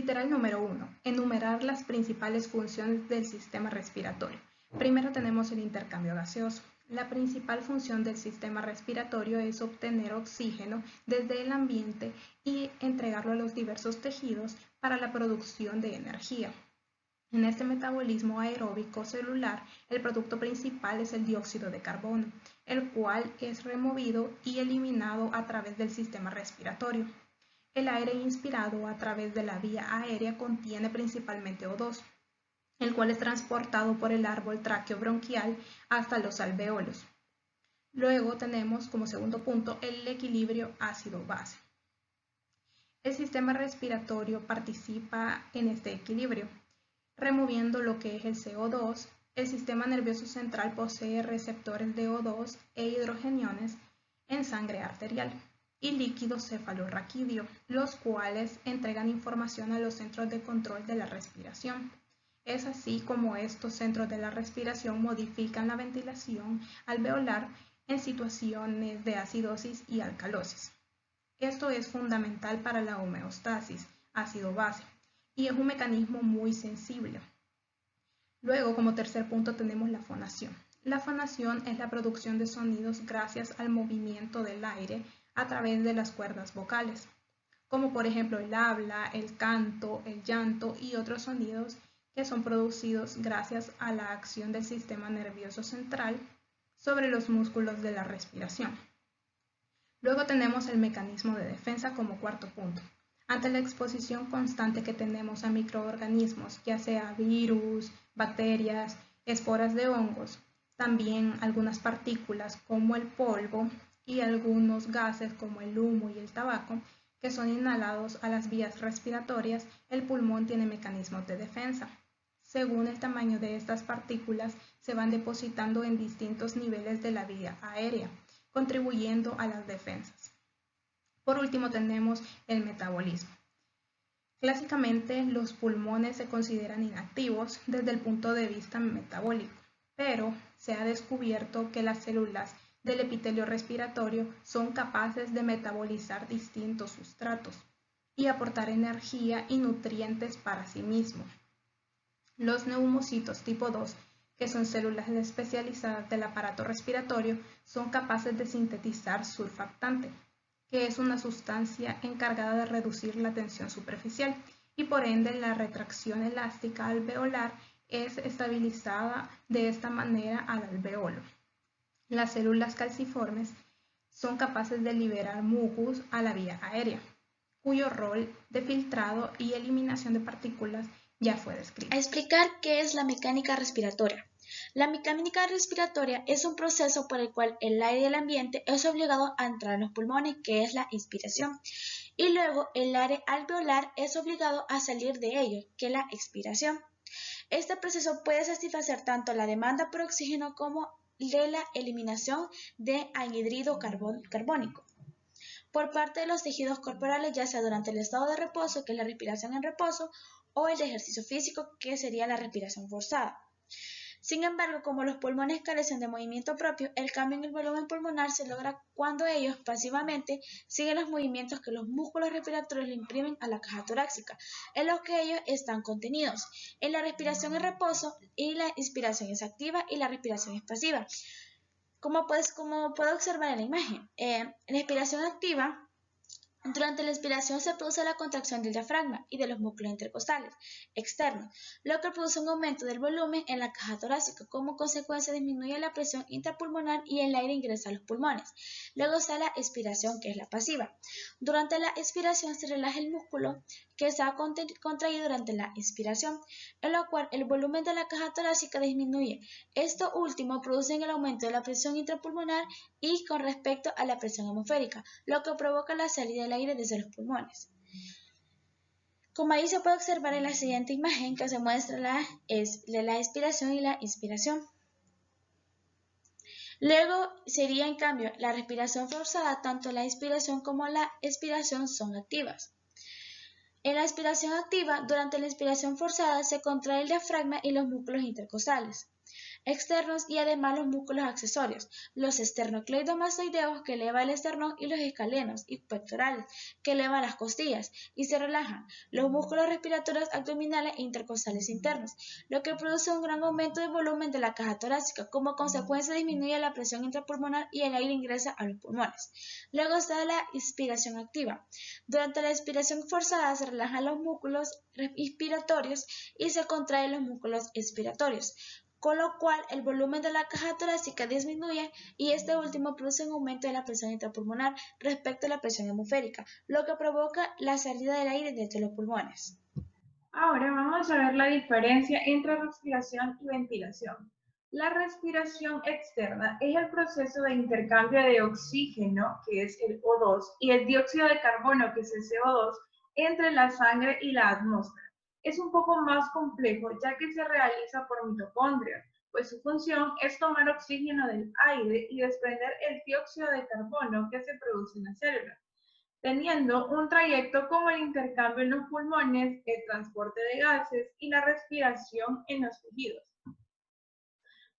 Literal número 1. Enumerar las principales funciones del sistema respiratorio. Primero tenemos el intercambio gaseoso. La principal función del sistema respiratorio es obtener oxígeno desde el ambiente y entregarlo a los diversos tejidos para la producción de energía. En este metabolismo aeróbico celular, el producto principal es el dióxido de carbono, el cual es removido y eliminado a través del sistema respiratorio. El aire inspirado a través de la vía aérea contiene principalmente O2, el cual es transportado por el árbol tráqueo-bronquial hasta los alvéolos. Luego tenemos como segundo punto el equilibrio ácido-base. El sistema respiratorio participa en este equilibrio, removiendo lo que es el CO2. El sistema nervioso central posee receptores de O2 e hidrogeniones en sangre arterial y líquido cefalorraquídeo, los cuales entregan información a los centros de control de la respiración. Es así como estos centros de la respiración modifican la ventilación alveolar en situaciones de acidosis y alcalosis. Esto es fundamental para la homeostasis ácido-base y es un mecanismo muy sensible. Luego, como tercer punto, tenemos la fonación. La fonación es la producción de sonidos gracias al movimiento del aire a través de las cuerdas vocales, como por ejemplo el habla, el canto, el llanto y otros sonidos que son producidos gracias a la acción del sistema nervioso central sobre los músculos de la respiración. Luego tenemos el mecanismo de defensa como cuarto punto. Ante la exposición constante que tenemos a microorganismos, ya sea virus, bacterias, esporas de hongos, también algunas partículas como el polvo y algunos gases como el humo y el tabaco, que son inhalados a las vías respiratorias, el pulmón tiene mecanismos de defensa. Según el tamaño de estas partículas, se van depositando en distintos niveles de la vía aérea, contribuyendo a las defensas. Por último tenemos el metabolismo. Clásicamente los pulmones se consideran inactivos desde el punto de vista metabólico, pero se ha descubierto que las células del epitelio respiratorio son capaces de metabolizar distintos sustratos y aportar energía y nutrientes para sí mismos. Los neumocitos tipo 2, que son células especializadas del aparato respiratorio, son capaces de sintetizar surfactante, que es una sustancia encargada de reducir la tensión superficial y por ende la retracción elástica alveolar es estabilizada de esta manera al alveolo. Las células calciformes son capaces de liberar mucus a la vía aérea, cuyo rol de filtrado y eliminación de partículas ya fue descrito. A explicar qué es la mecánica respiratoria. La mecánica respiratoria es un proceso por el cual el aire del ambiente es obligado a entrar en los pulmones, que es la inspiración, y luego el aire alveolar es obligado a salir de ellos, que es la expiración. Este proceso puede satisfacer tanto la demanda por oxígeno como de la eliminación de anhídrido carbónico por parte de los tejidos corporales, ya sea durante el estado de reposo, que es la respiración en reposo, o el de ejercicio físico, que sería la respiración forzada. Sin embargo, como los pulmones carecen de movimiento propio, el cambio en el volumen pulmonar se logra cuando ellos pasivamente siguen los movimientos que los músculos respiratorios le imprimen a la caja torácica, en los que ellos están contenidos. En la respiración en reposo, y la inspiración es activa y la respiración es pasiva. Como puedo observar en la imagen, en la inspiración activa, durante la inspiración se produce la contracción del diafragma y de los músculos intercostales externos, lo que produce un aumento del volumen en la caja torácica. Como consecuencia disminuye la presión intrapulmonar y el aire ingresa a los pulmones. Luego está la expiración, que es la pasiva. Durante la expiración se relaja el músculo que está contraído durante la inspiración, en lo cual el volumen de la caja torácica disminuye. Esto último produce el aumento de la presión intrapulmonar y con respecto a la presión atmosférica, lo que provoca la salida del aire desde los pulmones. Como ahí se puede observar en la siguiente imagen, que se muestra la expiración y la inspiración. Luego sería en cambio la respiración forzada. Tanto la inspiración como la expiración son activas. En la expiración activa, durante la inspiración forzada se contrae el diafragma y los músculos intercostales. externos y además los músculos accesorios, los esternocleidomastoideos que elevan el esternón y los escalenos y pectorales que elevan las costillas y se relajan, los músculos respiratorios abdominales e intercostales internos, lo que produce un gran aumento de volumen de la caja torácica. Como consecuencia disminuye la presión intrapulmonar y el aire ingresa a los pulmones. Luego está la inspiración activa. Durante la expiración forzada se relajan los músculos inspiratorios y se contraen los músculos expiratorios, con lo cual el volumen de la caja torácica disminuye y este último produce un aumento de la presión intrapulmonar respecto a la presión atmosférica, lo que provoca la salida del aire desde los pulmones. Ahora vamos a ver la diferencia entre respiración y ventilación. La respiración externa es el proceso de intercambio de oxígeno, que es el O2, y el dióxido de carbono, que es el CO2, entre la sangre y la atmósfera. Es un poco más complejo ya que se realiza por mitocondrias, pues su función es tomar oxígeno del aire y desprender el dióxido de carbono que se produce en la célula, teniendo un trayecto como el intercambio en los pulmones, el transporte de gases y la respiración en los tejidos.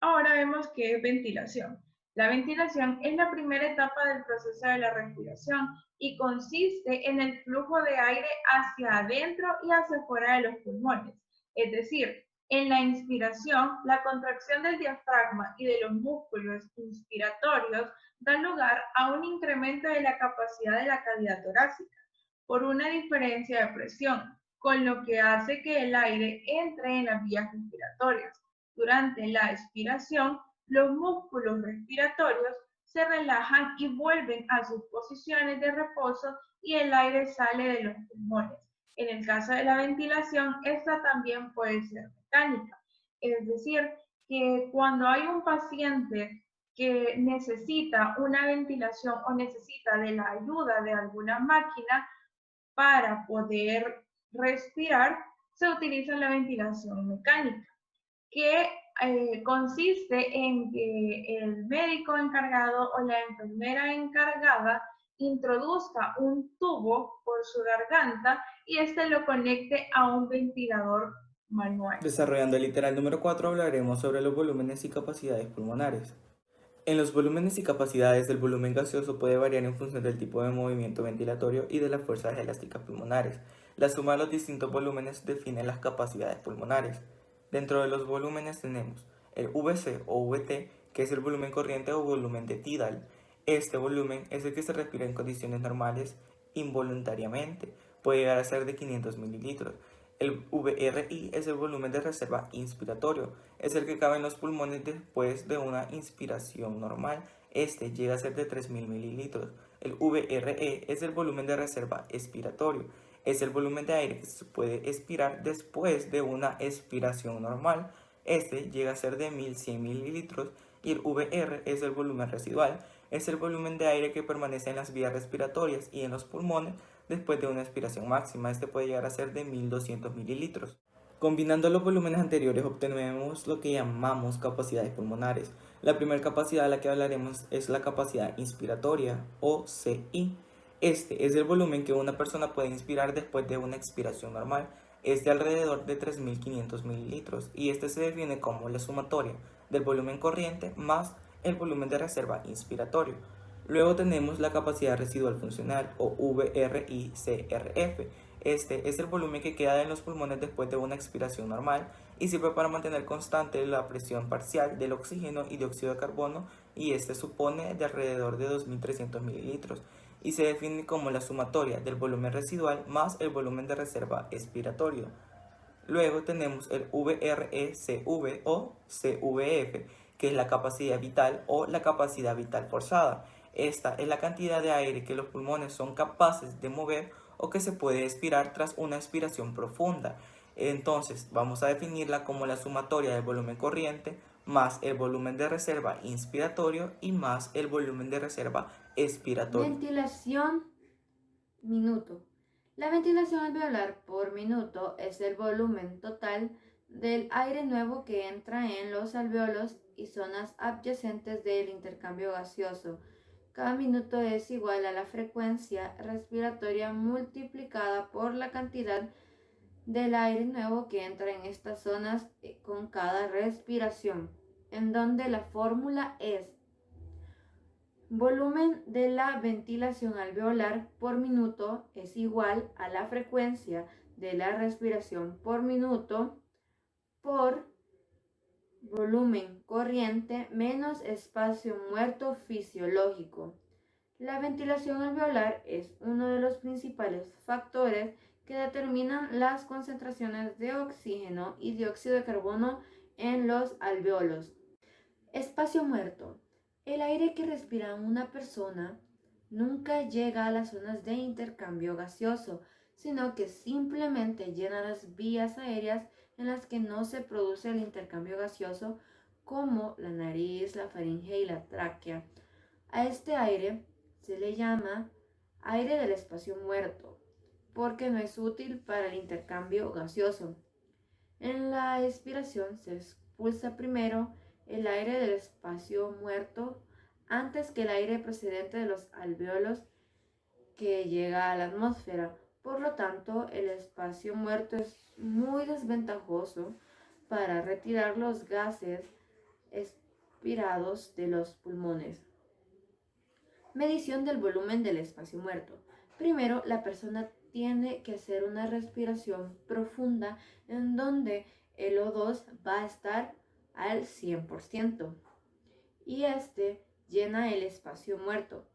Ahora vemos qué es ventilación. La ventilación es la primera etapa del proceso de la respiración y consiste en el flujo de aire hacia adentro y hacia afuera de los pulmones. Es decir, en la inspiración, la contracción del diafragma y de los músculos inspiratorios da lugar a un incremento de la capacidad de la cavidad torácica por una diferencia de presión, con lo que hace que el aire entre en las vías respiratorias. Durante la expiración, los músculos respiratorios se relajan y vuelven a sus posiciones de reposo y el aire sale de los pulmones. En el caso de la ventilación, esta también puede ser mecánica, es decir, que cuando hay un paciente que necesita una ventilación o necesita de la ayuda de alguna máquina para poder respirar, se utiliza la ventilación mecánica, que consiste en que el médico encargado o la enfermera encargada introduzca un tubo por su garganta y este lo conecte a un ventilador manual. Desarrollando el literal número 4 hablaremos sobre los volúmenes y capacidades pulmonares. En los volúmenes y capacidades, el volumen gaseoso puede variar en función del tipo de movimiento ventilatorio y de las fuerzas elásticas pulmonares. La suma de los distintos volúmenes define las capacidades pulmonares. Dentro de los volúmenes tenemos el VC o VT, que es el volumen corriente o volumen de Tidal. Este volumen es el que se respira en condiciones normales involuntariamente. Puede llegar a ser de 500 mililitros. El VRI es el volumen de reserva inspiratorio, es el que cabe en los pulmones después de una inspiración normal. Este llega a ser de 3000 mililitros. El VRE es el volumen de reserva expiratorio, es el volumen de aire que se puede expirar después de una expiración normal. Este llega a ser de 1100 mililitros. Y el VR es el volumen residual, es el volumen de aire que permanece en las vías respiratorias y en los pulmones después de una expiración máxima. Este puede llegar a ser de 1200 mililitros. Combinando los volúmenes anteriores obtenemos lo que llamamos capacidades pulmonares. La primera capacidad de la que hablaremos es la capacidad inspiratoria o CI. Este es el volumen que una persona puede inspirar después de una expiración normal. Es de alrededor de 3500 mililitros y este se define como la sumatoria del volumen corriente más el volumen de reserva inspiratorio. Luego tenemos la capacidad residual funcional o VRICRF. Este es el volumen que queda en los pulmones después de una expiración normal y sirve para mantener constante la presión parcial del oxígeno y dióxido de carbono, y este supone de alrededor de 2300 mililitros y se define como la sumatoria del volumen residual más el volumen de reserva expiratorio. Luego tenemos el VRECV o CVF, que es la capacidad vital o la capacidad vital forzada. Esta es la cantidad de aire que los pulmones son capaces de mover o que se puede expirar tras una expiración profunda. Entonces vamos a definirla como la sumatoria del volumen corriente más el volumen de reserva inspiratorio y más el volumen de reserva expiratorio. Ventilación minuto. La ventilación alveolar por minuto es el volumen total del aire nuevo que entra en los alveolos y zonas adyacentes del intercambio gaseoso. Cada minuto es igual a la frecuencia respiratoria multiplicada por la cantidad del aire nuevo que entra en estas zonas con cada respiración. en donde la fórmula es volumen de la ventilación alveolar por minuto es igual a la frecuencia de la respiración por minuto por volumen corriente menos espacio muerto fisiológico. La ventilación alveolar es uno de los principales factores que determinan las concentraciones de oxígeno y dióxido de carbono en los alveolos. Espacio muerto. El aire que respira una persona nunca llega a las zonas de intercambio gaseoso, sino que simplemente llena las vías aéreas en las que no se produce el intercambio gaseoso, como la nariz, la faringe y la tráquea. A este aire se le llama aire del espacio muerto, porque no es útil para el intercambio gaseoso. En la expiración se expulsa primero el aire del espacio muerto antes que el aire procedente de los alvéolos que llega a la atmósfera. Por lo tanto, el espacio muerto es muy desventajoso para retirar los gases expirados de los pulmones. Medición del volumen del espacio muerto. Primero, la persona tiene que hacer una respiración profunda en donde el O2 va a estar al 100% y este llena el espacio muerto.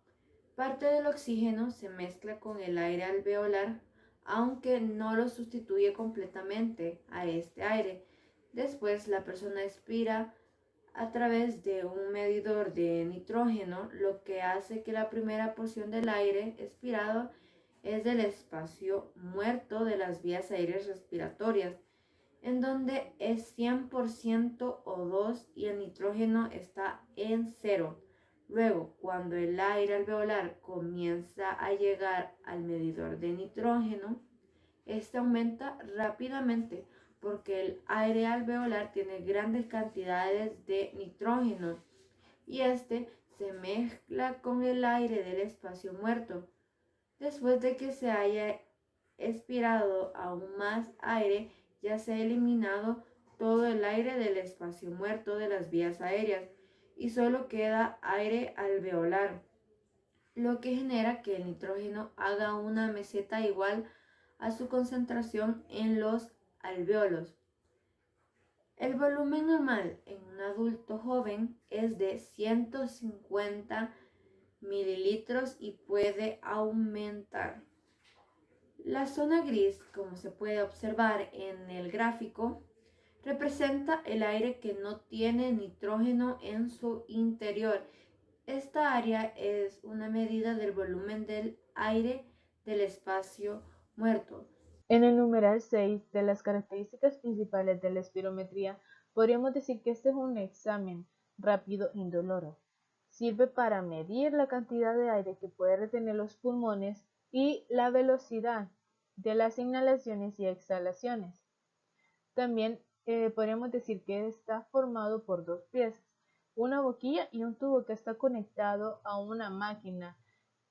Parte del oxígeno se mezcla con el aire alveolar, aunque no lo sustituye completamente a este aire. Después la persona expira a través de un medidor de nitrógeno, lo que hace que la primera porción del aire expirado es del espacio muerto de las vías aéreas respiratorias, en donde es 100% O2 y el nitrógeno está en cero. Luego, cuando el aire alveolar comienza a llegar al medidor de nitrógeno, este aumenta rápidamente porque el aire alveolar tiene grandes cantidades de nitrógeno y este se mezcla con el aire del espacio muerto. Después de que se haya expirado aún más aire, ya se ha eliminado todo el aire del espacio muerto de las vías aéreas y solo queda aire alveolar, lo que genera que el nitrógeno haga una meseta igual a su concentración en los alvéolos. El volumen normal en un adulto joven es de 150 mililitros y puede aumentar. La zona gris, como se puede observar en el gráfico, representa el aire que no tiene nitrógeno en su interior. Esta área es una medida del volumen del aire del espacio muerto. En el numeral 6 de las características principales de la espirometría, podríamos decir que este es un examen rápido e indoloro. Sirve para medir la cantidad de aire que puede retener los pulmones y la velocidad de las inhalaciones y exhalaciones. También podríamos decir que está formado por dos piezas, una boquilla y un tubo que está conectado a una máquina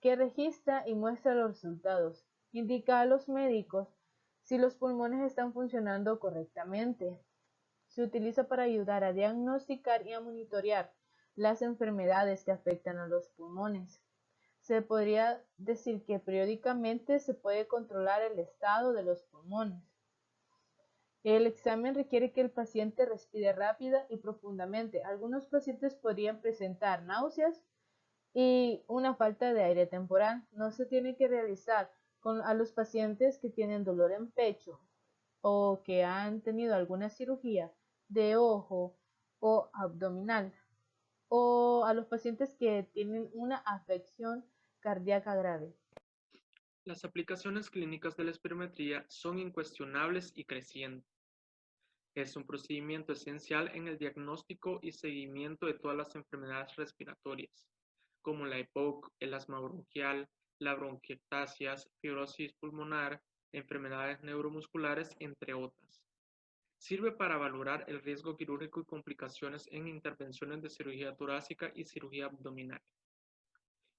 que registra y muestra los resultados. Indica a los médicos si los pulmones están funcionando correctamente. Se utiliza para ayudar a diagnosticar y a monitorear las enfermedades que afectan a los pulmones. Se podría decir que periódicamente se puede controlar el estado de los pulmones. El examen requiere que el paciente respire rápida y profundamente. Algunos pacientes podrían presentar náuseas y una falta de aire temporal. No se tiene que realizar a los pacientes que tienen dolor en pecho o que han tenido alguna cirugía de ojo o abdominal, o a los pacientes que tienen una afección cardíaca grave. Las aplicaciones clínicas de la espirometría son incuestionables y crecientes. Es un procedimiento esencial en el diagnóstico y seguimiento de todas las enfermedades respiratorias, como la EPOC, el asma bronquial, la bronquiectasias, fibrosis pulmonar, enfermedades neuromusculares, entre otras. Sirve para valorar el riesgo quirúrgico y complicaciones en intervenciones de cirugía torácica y cirugía abdominal.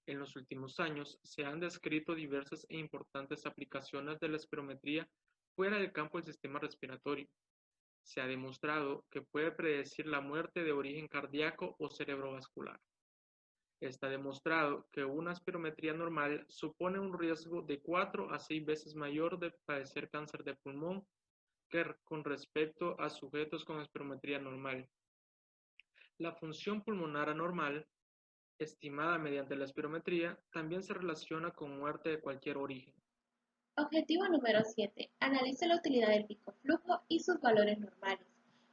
En los últimos años se han descrito diversas e importantes aplicaciones de la espirometría fuera del campo del sistema respiratorio. Se ha demostrado que puede predecir la muerte de origen cardíaco o cerebrovascular. Está demostrado que una espirometría normal supone un riesgo de 4 a 6 veces mayor de padecer cáncer de pulmón que con respecto a sujetos con espirometría normal. La función pulmonar anormal, estimada mediante la espirometría, también se relaciona con muerte de cualquier origen. Objetivo número 7. Analice la utilidad del pico flujo y sus valores normales.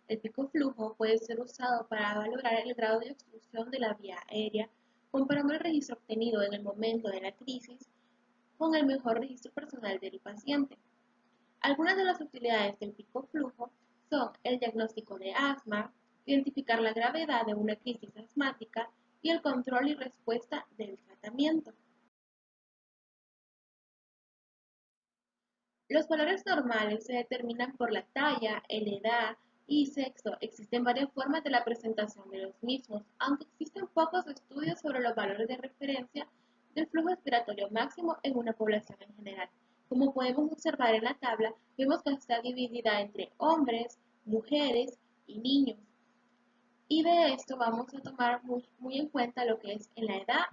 El pico flujo puede ser usado para valorar el grado de obstrucción de la vía aérea, comparando el registro obtenido en el momento de la crisis con el mejor registro personal del paciente. Algunas de las utilidades del pico flujo son el diagnóstico de asma, identificar la gravedad de una crisis asmática y el control y respuesta del tratamiento. Los valores normales se determinan por la talla, la edad y sexo. Existen varias formas de la presentación de los mismos, aunque existen pocos estudios sobre los valores de referencia del flujo respiratorio máximo en una población en general. Como podemos observar en la tabla, vemos que está dividida entre hombres, mujeres y niños. Y de esto vamos a tomar muy en cuenta lo que es en la edad,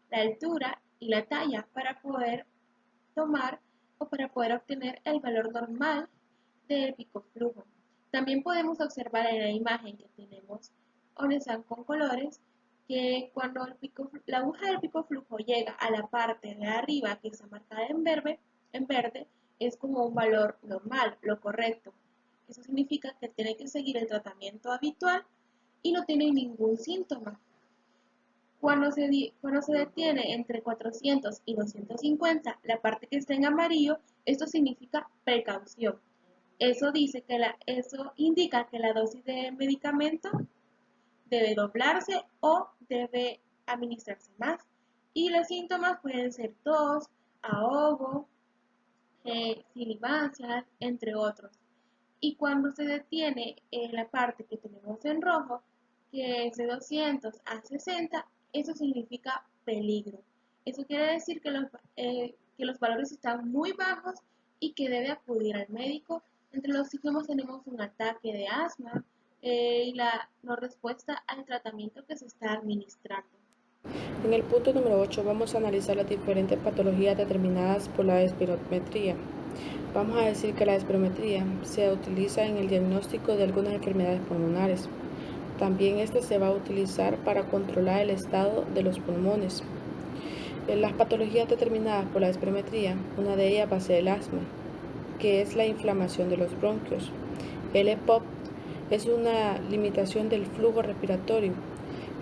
la altura y la talla para poder obtener el valor normal del pico flujo. También podemos observar en la imagen que tenemos, donde están con colores, que cuando la aguja del pico flujo llega a la parte de arriba que está marcada en verde, es como un valor normal, lo correcto. Eso significa que tiene que seguir el tratamiento habitual y no tiene ningún síntoma. Cuando se detiene entre 400 y 250, la parte que está en amarillo, esto significa precaución. Eso indica que la dosis de medicamento debe doblarse o debe administrarse más. Y los síntomas pueden ser tos, ahogo, silivancias, entre otros. Y cuando se detiene en la parte que tenemos en rojo, que es de 200 a 60, eso significa peligro. Eso quiere decir que los valores están muy bajos y que debe acudir al médico. Entre los síntomas tenemos un ataque de asma y la no respuesta al tratamiento que se está administrando. En el punto número 8 vamos a analizar las diferentes patologías determinadas por la espirometría. Vamos a decir que la espirometría se utiliza en el diagnóstico de algunas enfermedades pulmonares. También esta se va a utilizar para controlar el estado de los pulmones. En las patologías determinadas por la espirometría, una de ellas va a ser el asma, que es la inflamación de los bronquios. El EPOC es una limitación del flujo respiratorio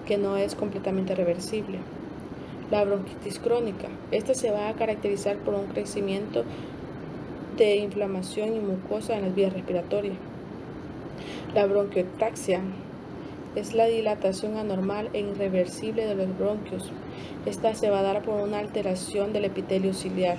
que no es completamente reversible. La bronquitis crónica, esta se va a caracterizar por un crecimiento de inflamación y mucosa en las vías respiratorias. La bronquiectasia es la dilatación anormal e irreversible de los bronquios. Esta se va a dar por una alteración del epitelio ciliar.